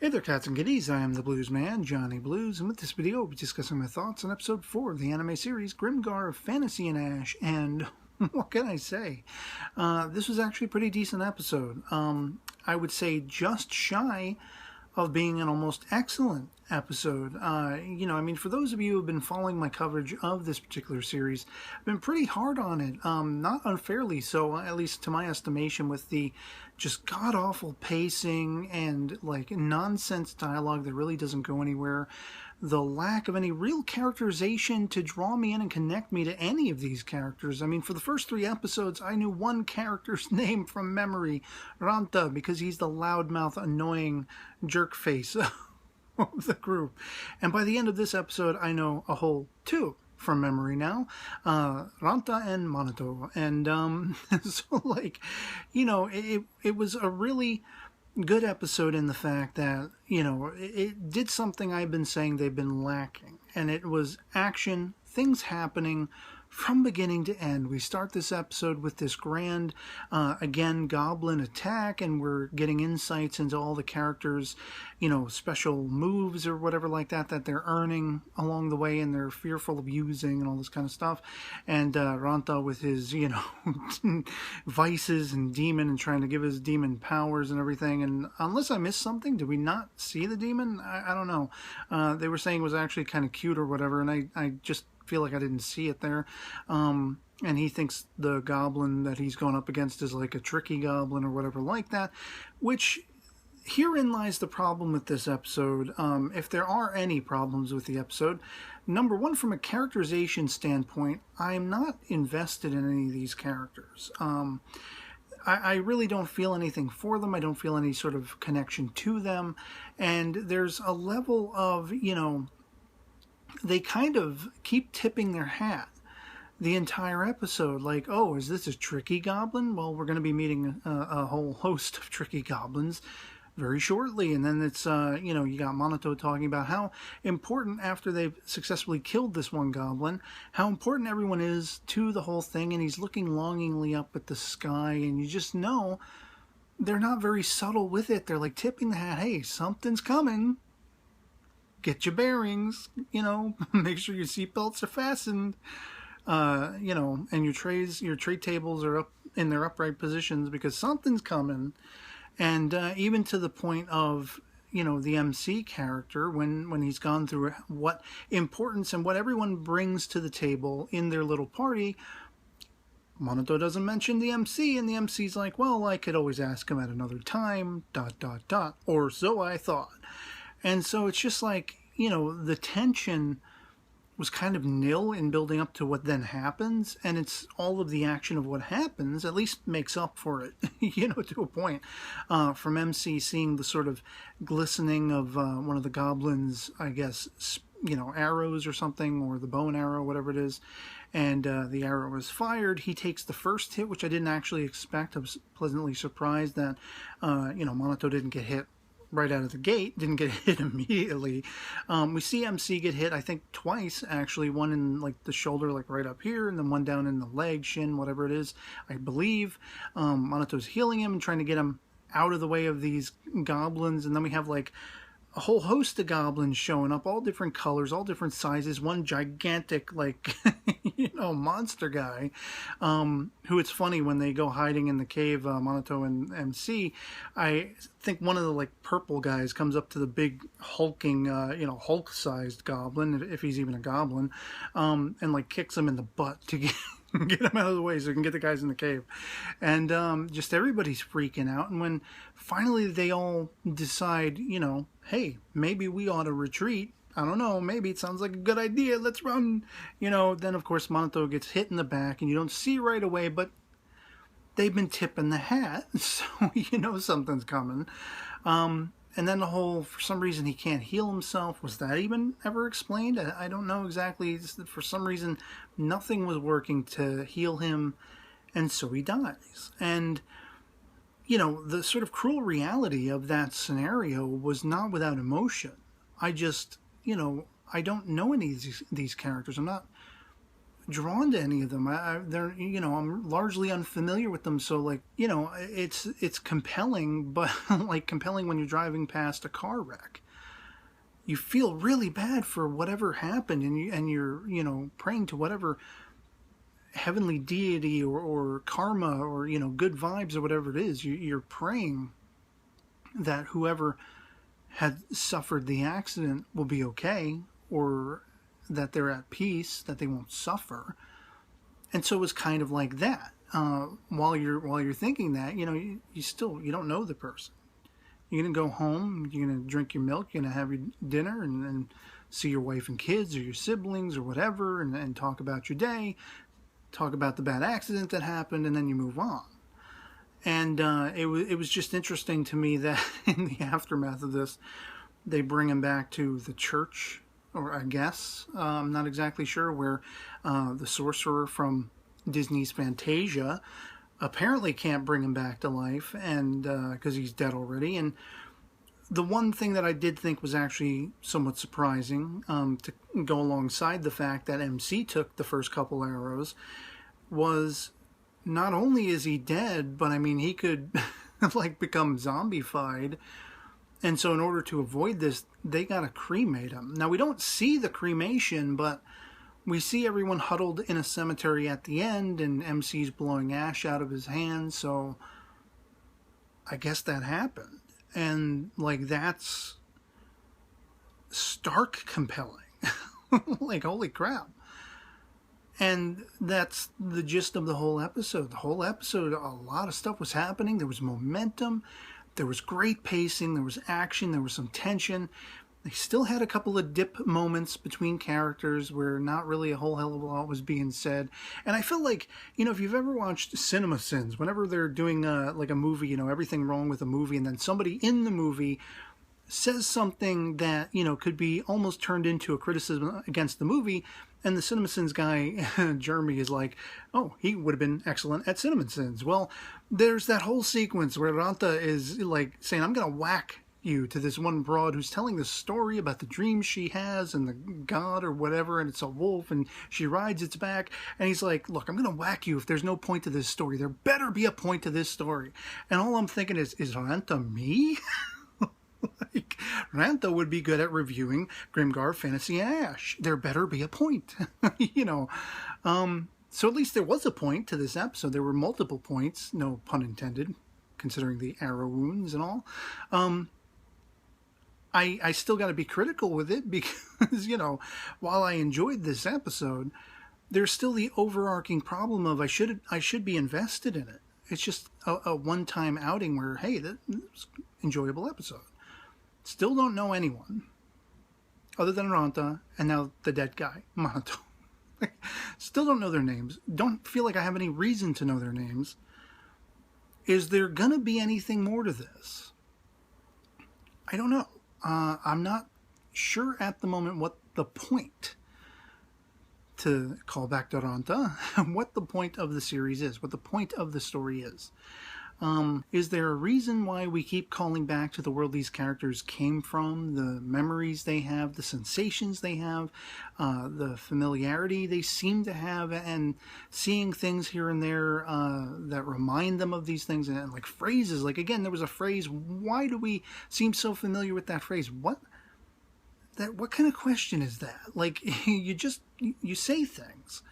Hey there, cats and kitties. I am the Blues Man, Johnny Blues, and with this video, we'll be discussing my thoughts on episode 4 of the anime series Grimgar of Fantasy and Ash. And what can I say? This was actually a pretty decent episode. I would say just shy of being an almost excellent episode. For those of you who have been following my coverage of this particular series, I've been pretty hard on it, not unfairly so, at least to my estimation, with the just god-awful pacing and, nonsense dialogue that really doesn't go anywhere, the lack of any real characterization to draw me in and connect me to any of these characters. I mean, for the first 3 episodes, I knew one character's name from memory, Ranta, because he's the loudmouth, annoying jerk face of the group. And by the end of this episode, I know a whole 2 from memory now, Ranta and Manato. And it was a really good episode in the fact that, it did something I've been saying they've been lacking. And it was action, things happening from beginning to end. We start this episode with this grand, Goblin attack, and we're getting insights into all the characters, special moves or whatever like that they're earning along the way and they're fearful of using and all this kind of stuff. And Ranta with his, vices and demon and trying to give his demon powers and everything. And unless I missed something, did we not see the demon? I don't know. They were saying it was actually kind of cute or whatever, and I just feel like I didn't see it there. And he thinks the goblin that he's going up against is like a tricky goblin or whatever like that, which herein lies the problem with this episode. If there are any problems with the episode, number one, from a characterization standpoint, I'm not invested in any of these characters. I really don't feel anything for them. I don't feel any sort of connection to them. And there's a level of, they kind of keep tipping their hat the entire episode. Like, oh, is this a tricky goblin? Well, we're going to be meeting a whole host of tricky goblins very shortly. And then it's, you got Manato talking about how important, after they've successfully killed this one goblin, how important everyone is to the whole thing. And he's looking longingly up at the sky. And you just know they're not very subtle with it. They're like tipping the hat. Hey, something's coming. Get your bearings, make sure your seatbelts are fastened, and your tray tables are up in their upright positions because something's coming. And even to the point of, the MC character, when he's gone through what importance and what everyone brings to the table in their little party, Manato doesn't mention the MC, and the MC's like, well, I could always ask him at another time, ... or so I thought. And so it's just like, the tension was kind of nil in building up to what then happens. And it's all of the action of what happens at least makes up for it, to a point. From MC seeing the sort of glistening of one of the goblins, I guess, arrows or something, or the bow and arrow, whatever it is. And the arrow was fired. He takes the first hit, which I didn't actually expect. I was pleasantly surprised that, Manato didn't get hit right out of the gate, didn't get hit immediately. We see MC get hit, I think, twice, actually. One in, the shoulder, right up here, and then one down in the leg, shin, whatever it is, I believe. Manato's healing him and trying to get him out of the way of these goblins, and then we have, a whole host of goblins showing up, all different colors, all different sizes. One gigantic, monster guy, who it's funny when they go hiding in the cave, Manato and MC, I think one of the, purple guys comes up to the big hulking, Hulk-sized goblin, if he's even a goblin, and, kicks him in the butt to get him out of the way so we can get the guys in the cave. And just everybody's freaking out. And when finally they all decide, hey, maybe we ought to retreat. I don't know, maybe it sounds like a good idea. Let's run. Then of course Manato gets hit in the back and you don't see right away, but they've been tipping the hat. So something's coming. And then the whole, for some reason, he can't heal himself. Was that even ever explained? I don't know exactly. For some reason, nothing was working to heal him, and so he dies. And, the sort of cruel reality of that scenario was not without emotion. I just, I don't know any of these characters. I'm not drawn to any of them. They're, I'm largely unfamiliar with them, so like, it's compelling, but like compelling when you're driving past a car wreck. You feel really bad for whatever happened, and you're praying to whatever heavenly deity or karma or good vibes or whatever it is. You're praying that whoever had suffered the accident will be okay, or that they're at peace, that they won't suffer. And so it was kind of like that. While you're thinking that, you don't know the person. You're gonna go home, you're gonna drink your milk, you're gonna have your dinner, and see your wife and kids or your siblings or whatever, and talk about your day, talk about the bad accident that happened, and then you move on. And it was just interesting to me that in the aftermath of this, they bring him back to the church, or I guess, I'm not exactly sure, where the sorcerer from Disney's Fantasia apparently can't bring him back to life, and because he's dead already. And the one thing that I did think was actually somewhat surprising, to go alongside the fact that MC took the first couple arrows, was not only is he dead, but I mean, he could like become zombified. And so in order to avoid this, they gotta cremate him. Now, we don't see the cremation, but we see everyone huddled in a cemetery at the end, and MC's blowing ash out of his hands, so I guess that happened. And, like, that's stark compelling. Like, holy crap. And that's the gist of the whole episode. The whole episode, a lot of stuff was happening. There was momentum. There was great pacing. There was action. There was some tension. They still had a couple of dip moments between characters where not really a whole hell of a lot was being said. And I feel like, if you've ever watched Cinema Sins, whenever they're doing like a movie, everything wrong with a movie, and then somebody in the movie says something that, could be almost turned into a criticism against the movie, and the CinemaSins guy, Jeremy, is like, oh, he would have been excellent at CinemaSins. Well, there's that whole sequence where Ranta is like saying, I'm going to whack you to this one broad who's telling the story about the dreams she has and the god or whatever, and it's a wolf, and she rides its back, and he's like, look, I'm going to whack you if there's no point to this story. There better be a point to this story. And all I'm thinking is Ranta me? Like, Ranta would be good at reviewing Grimgar, Fantasy, and Ash. There better be a point. So at least there was a point to this episode. There were multiple points, no pun intended, considering the arrow wounds and all. I still got to be critical with it because, while I enjoyed this episode, there's still the overarching problem of I should be invested in it. It's just a one-time outing where, hey, this was an enjoyable episode. Still don't know anyone other than Ranta and now the dead guy, Manato. Still don't know their names. Don't feel like I have any reason to know their names. Is there going to be anything more to this? I don't know. I'm not sure at the moment what the point, to call back to Ranta, what the point of the series is, what the point of the story is. Is there a reason why we keep calling back to the world these characters came from, the memories they have, the sensations they have, the familiarity they seem to have, and seeing things here and there that remind them of these things, and like phrases, like again, there was a phrase, why do we seem so familiar with that phrase? What kind of question is that? Like, you say things.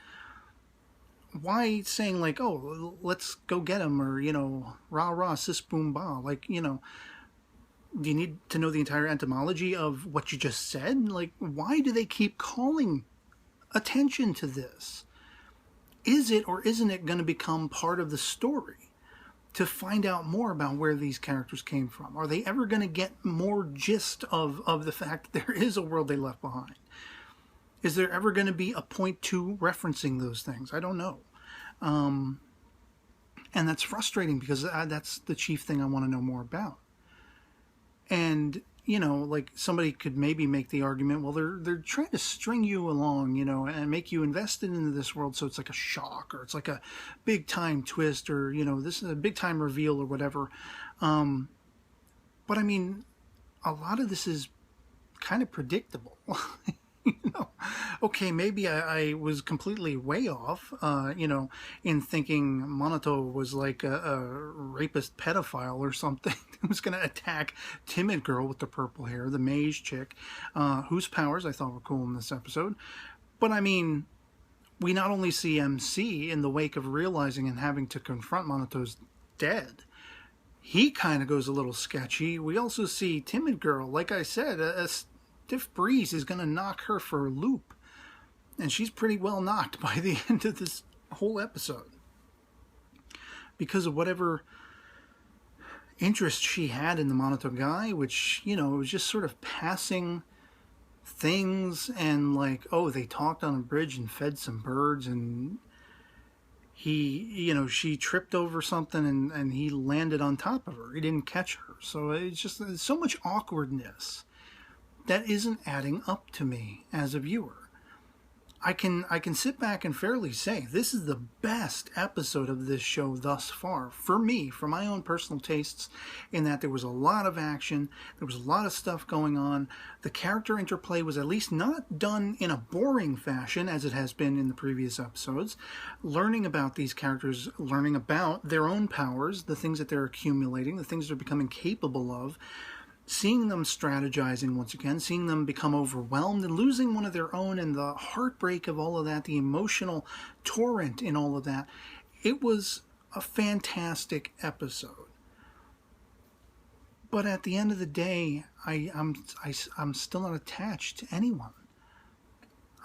Why saying like, oh, let's go get him, or, rah, rah, sis, boom, bah. Like, do you need to know the entire etymology of what you just said? Like, why do they keep calling attention to this? Is it or isn't it going to become part of the story to find out more about where these characters came from? Are they ever going to get more gist of the fact that there is a world they left behind? Is there ever going to be a point to referencing those things? I don't know. And that's frustrating because that's the chief thing I want to know more about. And, like somebody could maybe make the argument, well, they're trying to string you along, and make you invested into this world. So it's like a shock, or it's like a big time twist, or, this is a big time reveal or whatever. But I mean, a lot of this is kind of predictable. Okay, maybe I was completely way off, in thinking Manato was like a rapist pedophile or something who was going to attack Timid Girl with the purple hair, the mage chick, whose powers I thought were cool in this episode. But I mean, we not only see MC in the wake of realizing and having to confront Manato's dead, he kind of goes a little sketchy. We also see Timid Girl, like I said, a stiff breeze is going to knock her for a loop. And she's pretty well knocked by the end of this whole episode. Because of whatever interest she had in the Manato guy, which, it was just sort of passing things and like, oh, they talked on a bridge and fed some birds and she tripped over something and he landed on top of her. He didn't catch her. So it's so much awkwardness that isn't adding up to me as a viewer. I can sit back and fairly say this is the best episode of this show thus far for me, for my own personal tastes, in that there was a lot of action, there was a lot of stuff going on. The character interplay was at least not done in a boring fashion as it has been in the previous episodes. Learning about these characters, learning about their own powers, the things that they're accumulating, the things they're becoming capable of, seeing them strategizing once again, seeing them become overwhelmed and losing one of their own, and the heartbreak of all of that, the emotional torrent in all of that. It was a fantastic episode. But at the end of the day, I'm still not attached to anyone.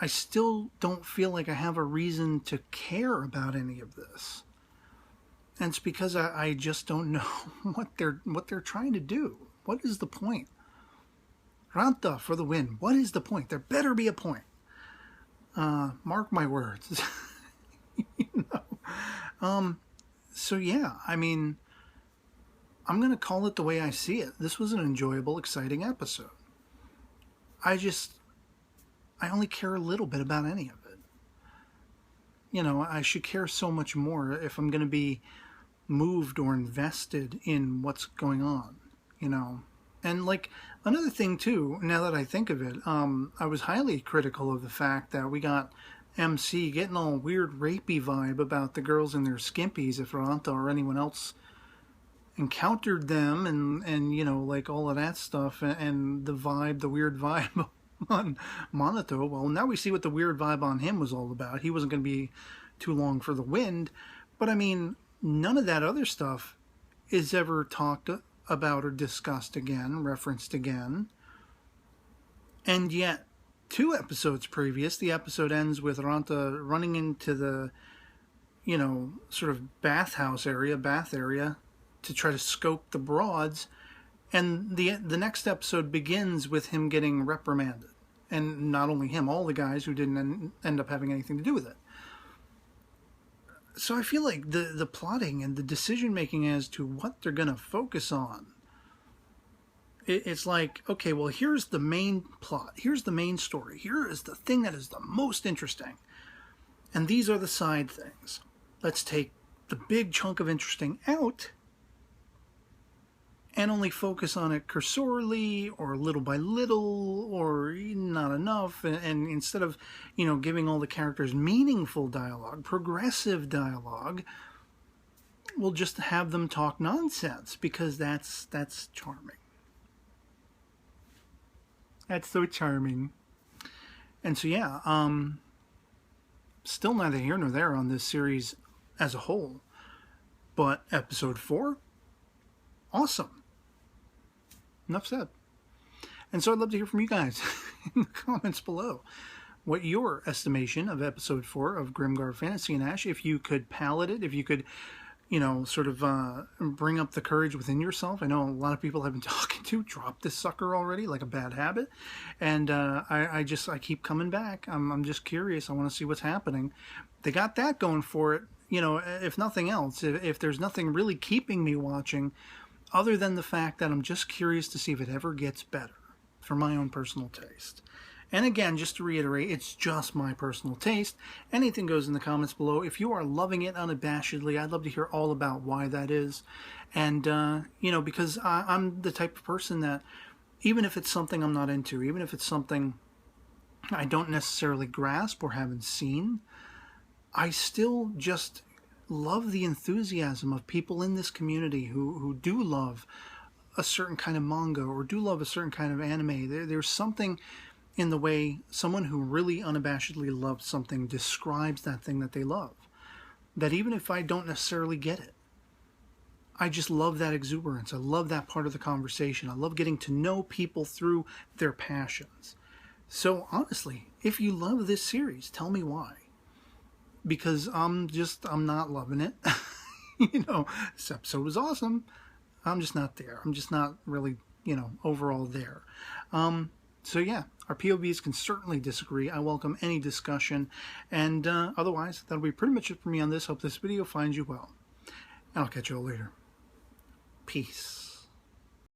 I still don't feel like I have a reason to care about any of this. And it's because I just don't know what they're trying to do. What is the point? Ranta for the win. What is the point? There better be a point. Mark my words. So yeah, I mean, I'm going to call it the way I see it. This was an enjoyable, exciting episode. I only care a little bit about any of it. I should care so much more if I'm going to be moved or invested in what's going on. And like another thing too, now that I think of it, I was highly critical of the fact that we got MC getting all weird rapey vibe about the girls in their skimpies if Ranta or anyone else encountered them and like all of that stuff and the weird vibe on Manato. Well, now we see what the weird vibe on him was all about. He wasn't going to be too long for the wind, but I mean, none of that other stuff is ever talked about or discussed again, referenced again. And yet, 2 episodes previous, the episode ends with Ranta running into the, sort of bath area, to try to scope the broads. And the next episode begins with him getting reprimanded. And not only him, all the guys who didn't end up having anything to do with it. So I feel like the plotting and the decision-making as to what they're going to focus on, it's like, okay, well, here's the main plot. Here's the main story. Here is the thing that is the most interesting. And these are the side things. Let's take the big chunk of interesting out and only focus on it cursorily or little by little or not enough. And instead of, giving all the characters meaningful dialogue, progressive dialogue, we'll just have them talk nonsense because that's charming. That's so charming. And so, yeah, still neither here nor there on this series as a whole. But episode 4, awesome. Enough said. And so I'd love to hear from you guys in the comments below what your estimation of episode 4 of Grimgar Fantasy and Ash, if you could palate it, if you could, sort of bring up the courage within yourself. I know a lot of people I've been talking to drop this sucker already like a bad habit. And I keep coming back. I'm just curious. I want to see what's happening. They got that going for it. If nothing else, if there's nothing really keeping me watching, other than the fact that I'm just curious to see if it ever gets better for my own personal taste. And again, just to reiterate, it's just my personal taste. Anything goes in the comments below. If you are loving it unabashedly, I'd love to hear all about why that is. And, because I'm the type of person that, even if it's something I'm not into, even if it's something I don't necessarily grasp or haven't seen, I still just love the enthusiasm of people in this community who do love a certain kind of manga or do love a certain kind of anime. There's something in the way someone who really unabashedly loves something describes that thing that they love, that even if I don't necessarily get it, I just love that exuberance. I love that part of the conversation. I love getting to know people through their passions. So honestly, if you love this series, tell me why. Because I'm not loving it. You know, this episode was awesome. I'm just not there. I'm just not really, you know, overall there. So yeah, our POVs can certainly disagree. I welcome any discussion. And otherwise, that'll be pretty much it for me on this. Hope this video finds you well. And I'll catch you all later. Peace.